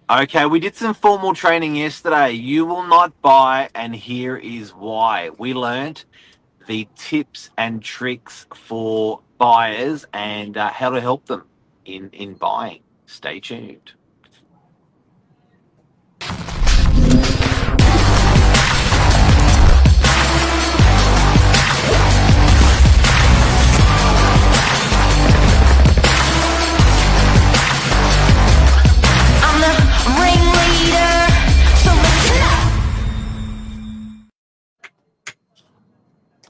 Okay, we did some formal training yesterday. You will not buy, and here is why. We learned the tips and tricks for buyers and how to help them in buying. Stay tuned. I'm the ringleader, so listen up.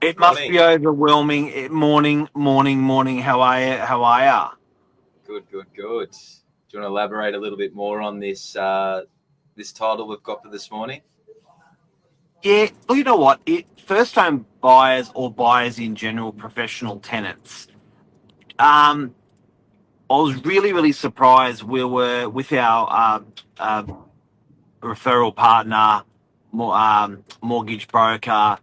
It must Morning. be overwhelming. Morning. How are you? How are you? Good. Do you want to elaborate a little bit more on this title we've got for this morning? Yeah, well, you know what? First home buyers or buyers in general, professional tenants. Um, I was really surprised. We were with our referral partner, mortgage broker,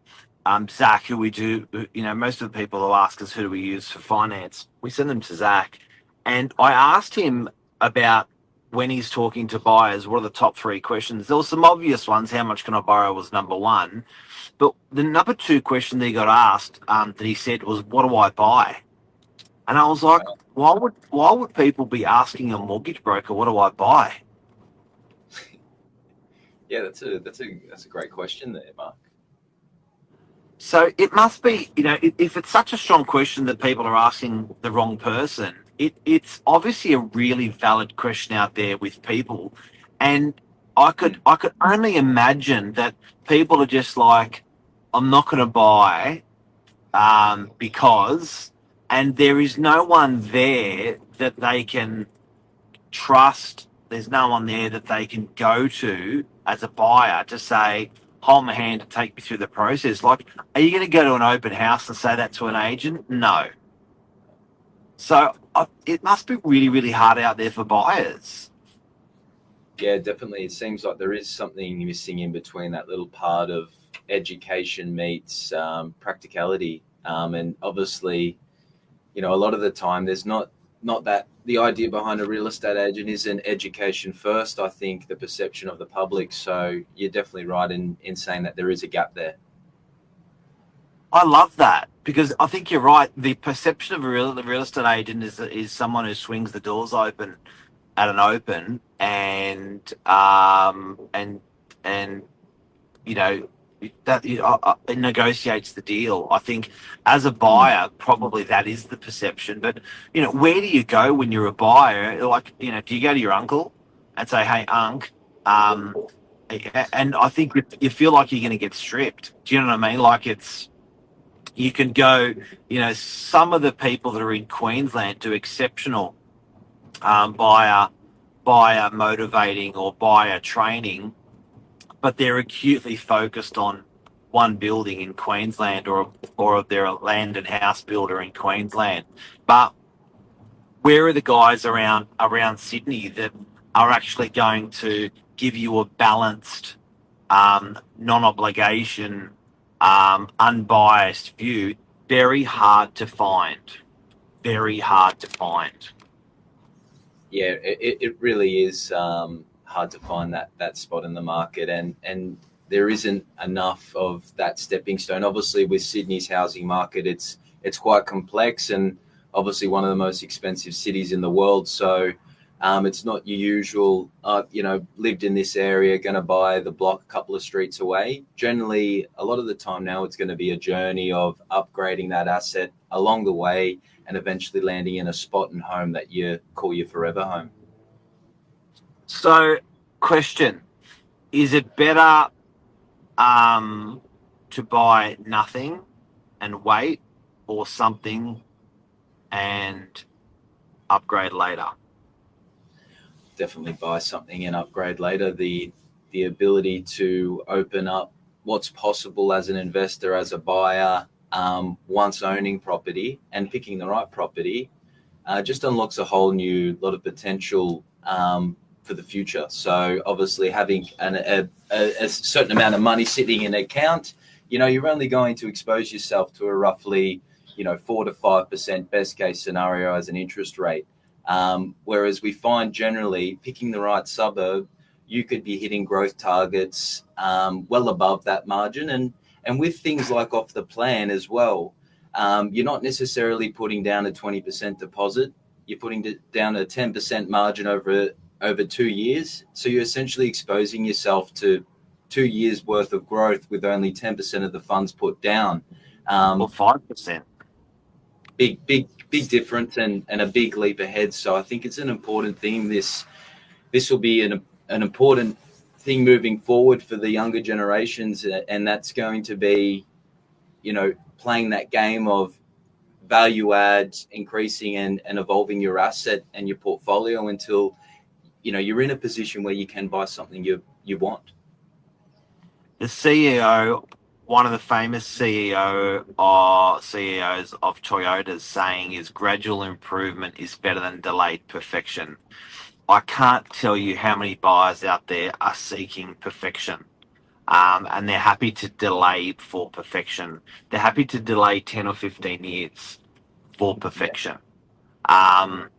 Zach, who we do. You know, most of the people who ask us who do we use for finance, we send them to Zach, and I asked him about when he's talking to buyers, what are the top three questions? There were some obvious ones. How much can I borrow was number one, but the number two question that he got asked that he said was, "What do I buy?" And I was like, Wow. why would people be asking a mortgage broker, "What do I buy?" Yeah, that's a great question there, Mark. So it must be, if it's such a strong question that people are asking the wrong person, it's obviously a really valid question out there with people. And I Mm. could I could only imagine that people are just like, I'm not going to buy because, and there is no one there that they can trust. There's no one there that they can go to as a buyer to say, hold my hand and take me through the process. Like, are you going to go to an open house and say that to an agent? No. So it must be really hard out there for buyers. Yeah, definitely. It seems like there is something missing in between that little part of education meets practicality, and obviously, a lot of the time there's not that the idea behind a real estate agent isn't education first. I think the perception of the public. So you're definitely right in saying that there is a gap there. I love that because I think you're right. The perception of the real estate agent is someone who swings the doors open at an open and you know that it negotiates the deal. I think as a Mm. buyer, probably that is the perception. But where do you go when you're a buyer? Like, do you go to your uncle and say, "Hey, unc," um, and I think you feel like you're going to get stripped. Do you know what I mean? Like you can go. Some of the people that are in Queensland do exceptional buyer motivating or buyer training, but they're acutely focused on one building in Queensland or they're a land and house builder in Queensland. But where are the guys around Sydney that are actually going to give you a balanced, non-obligation, unbiased view? Very hard to find. Very hard to find. Yeah, it really is hard to find that spot in the market, and there isn't enough of that stepping stone. Obviously, with Sydney's housing market, it's quite complex, and obviously one of the most expensive cities in the world. So it's not your usual, lived in this area, going to buy the block a couple of streets away. Generally, a lot of the time now, it's going to be a journey of upgrading that asset along the way and eventually landing in a spot and home that you call your forever home. So, question: is it better um, to buy nothing and wait, or something and upgrade later? Definitely buy something and upgrade later. The ability to open up what's possible as an investor, as a buyer, once owning property and picking the right property, just unlocks a whole new lot of potential for the future. So obviously having a certain amount of money sitting in an account, you're only going to expose yourself to a roughly 4 to 5% best case scenario as an interest rate. Whereas we find generally picking the right suburb, you could be hitting growth targets well above that margin. And with things like off the plan as well, you're not necessarily putting down a 20% deposit. You're putting down a 10% margin over 2 years. So you're essentially exposing yourself to 2 years worth of growth with only 10% of the funds put down. Or 5%. Big difference, and a big leap ahead. So I think it's an important thing. This will be an important thing moving forward for the younger generations, and that's going to be, playing that game of value adds, increasing and evolving your asset and your portfolio until you're in a position where you can buy something you want. The CEO, one of the famous CEOs of Toyota's saying is gradual improvement is better than delayed perfection. I can't tell you how many buyers out there are seeking perfection. And they're happy to delay for perfection. They're happy to delay 10 or 15 years for perfection. And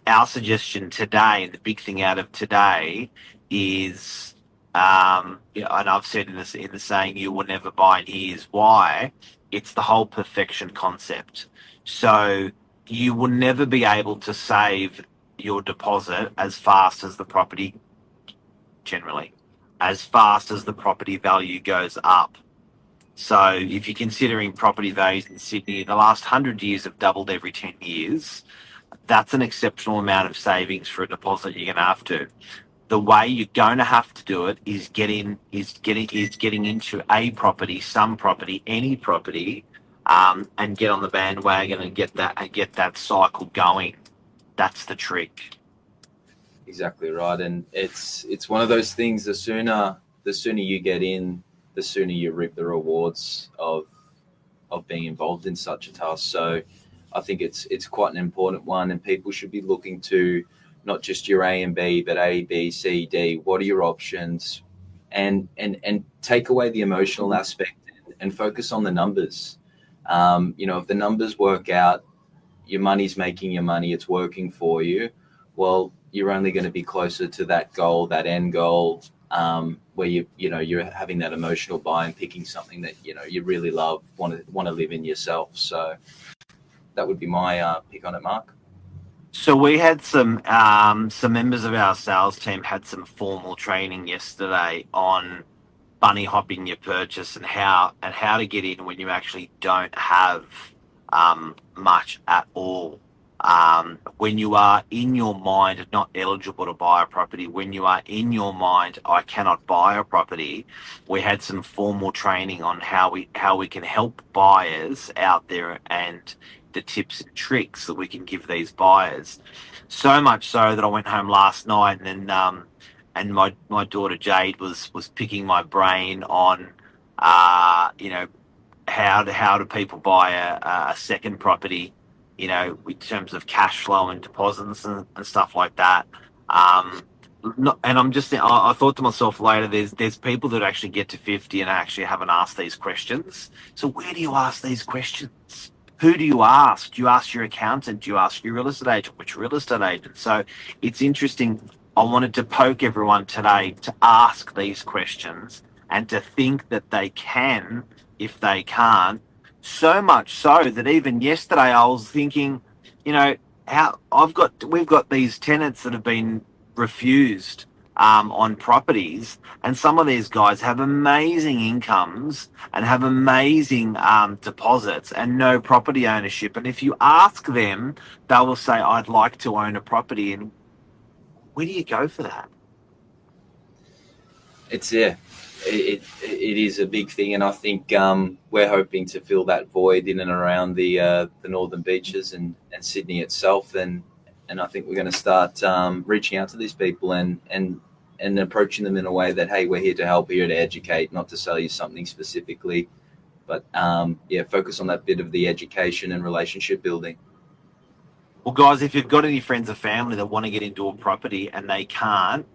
our suggestion today, and the big thing out of today, is, and I've said in the saying, you will never buy, and here's why. It's the whole perfection concept. So you will never be able to save your deposit as fast as the property, generally, as fast as the property value goes up. So if you're considering property values in Sydney, the last 100 years have doubled every 10 years. That's an exceptional amount of savings for a deposit you're going to have to. The way you're going to have to do it is getting into a property, some property, any property, and get on the bandwagon and get that cycle going. That's the trick. Exactly right, and it's one of those things. The sooner you get in, the sooner you reap the rewards of being involved in such a task. So I think it's quite an important one, and people should be looking to not just your A and B, but A, B, C, D. What are your options? And take away the emotional aspect and focus on the numbers. If the numbers work out, your money's making your money, it's working for you. Well, you're only going to be closer to that goal, that end goal, where you're having that emotional buy and picking something that you really love, want to live in yourself. So that would be my pick on it, Mark. So we had some members of our sales team had some formal training yesterday on bunny hopping your purchase and how to get in when you actually don't have much at all. When you are in your mind not eligible to buy a property, when you are in your mind I cannot buy a property, we had some formal training on how we can help buyers out there and the tips and tricks that we can give these buyers. So much so that I went home last night and my daughter Jade was picking my brain on how do people buy a second property, in terms of cash flow and deposits and stuff like that. And I thought to myself later, there's people that actually get to 50 and actually haven't asked these questions. So where do you ask these questions? Who do you ask? Do you ask your accountant? Do you ask your real estate agent? Which real estate agent? So it's interesting. I wanted to poke everyone today to ask these questions and to think that they can if they can't. So much so that even yesterday I was thinking, we've got these tenants that have been refused on properties, and some of these guys have amazing incomes and have amazing deposits and no property ownership. And if you ask them, they will say, "I'd like to own a property." And where do you go for that? It is a big thing, and I think we're hoping to fill that void in and around the northern beaches and Sydney itself, and I think we're going to start reaching out to these people and approaching them in a way that, hey, we're here to help, here to educate, not to sell you something specifically, but focus on that bit of the education and relationship building. Well, guys, if you've got any friends or family that want to get into a property and they can't,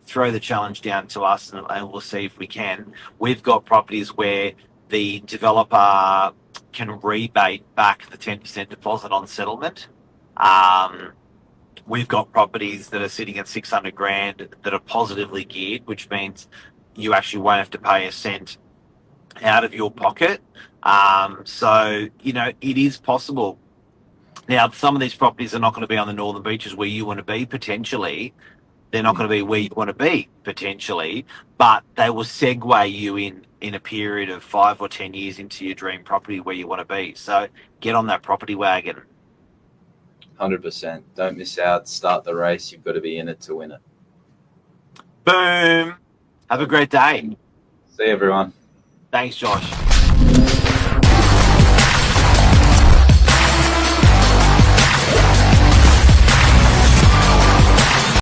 throw the challenge down to us and we'll see if we can. We've got properties where the developer can rebate back the 10% deposit on settlement. we've got properties that are sitting at 600 grand that are positively geared, which means you actually won't have to pay a cent out of your pocket. So, it is possible. Now, some of these properties are not going to be on the northern beaches where you want to be potentially. They're not going to be where you want to be potentially, but they will segue you in a period of 5 or 10 years into your dream property where you want to be. So get on that property wagon. 100%. Don't miss out. Start the race. You've got to be in it to win it. Boom. Have a great day. See you, everyone. Thanks, Josh.